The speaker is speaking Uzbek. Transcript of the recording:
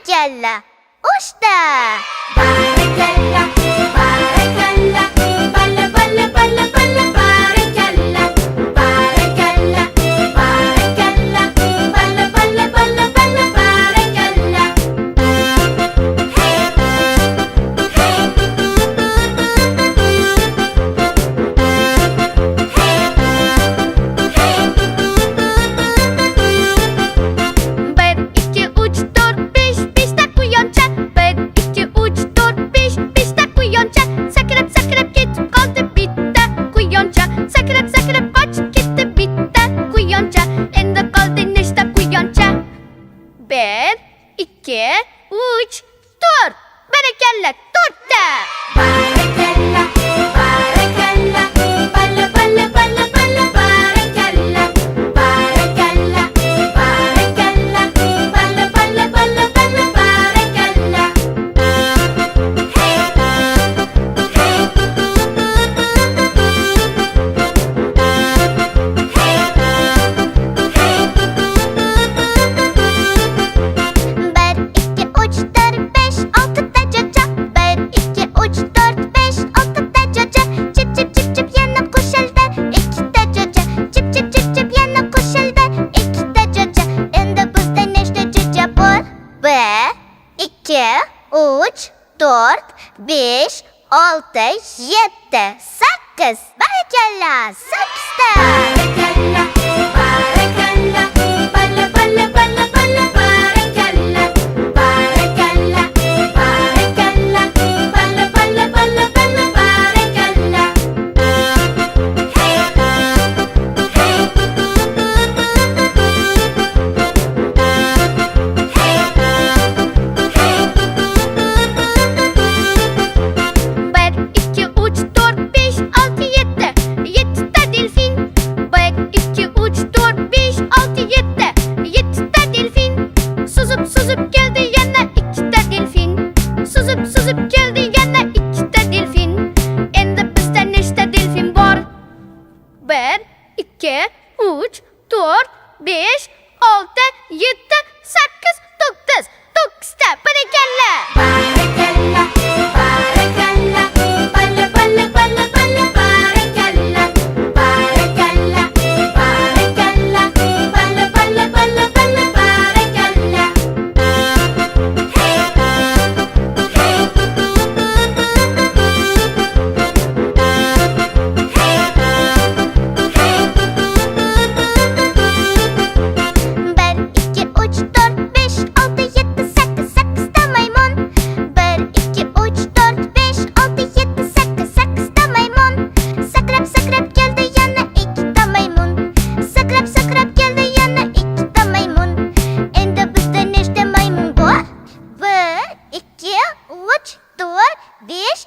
Barakalla. Usta. Barakalla, barakalla, balla balla balla balla barakalla. Barakalla, barakalla, balla balla balla balla barakalla. Hey, hey, Bir, iki, üç, dört, beş, beşte kuyonca. Bir, iki, üç, dört, beş, beşte kuyonca. Sakırıp sakırıp git kaldı bitti kuyonca. Sakırıp sakırıp kaç gitti bitti kuyonca. Ende kaldı neşte kuyonca. Bir, iki, üç, dört. Berekella dörtte. barakalla, barakalla, balla balla balla balla barakalla. Barakalla, barakalla, balla balla balla balla barakalla. Hey, hey, Bir, iki, üç, dört, beş, altı da caca. Bir, iki, üç, dört, beş, altı da caca. Cip cip cip cip yana kuş elde, iki de caca. Cip cip cip cip yana kuş elde, iki de caca. Ende bizde neşte caca var. Bir, iki, üç, dört, beş, altı, yedi, sekiz. Barakalla, sekizde. barakalla, barakalla, balla balla balla balla barakalla. Barakalla, barakalla, balla balla balla balla barakalla. Hey, hey, Bir, iki, üç, dört, beş, altı, yedi. Yedide delfin. Bir, iki, üç, dört, beş, altı, yedi. Yedide delfin. Süzüp süzüp geldi yana ikide delfin. Süzüp süzüp geldi yana ikide delfin. Ende bizde neşte delfin var? Bir, iki, üç, dört, beş, altı, yedi, sekiz, dokuz. Dokuzda barakalla. barakalla, barakalla, balla balla balla balla barakalla. Barakalla, barakalla, balla balla balla balla barakalla. Hey, hey, Bir, iki, üç, dört, beş, altı, yedi, sekiz, sekizde maymun. Bir, iki, üç, dört, beş, altı, yedi, sekiz, sekizde maymun. Sakrap sakrap geldi yana ikide maymun. Sakrap sakrap geldi yana ikide maymun. Ende bizde neşte maymun var? Bir, iki, üç, dört, beş,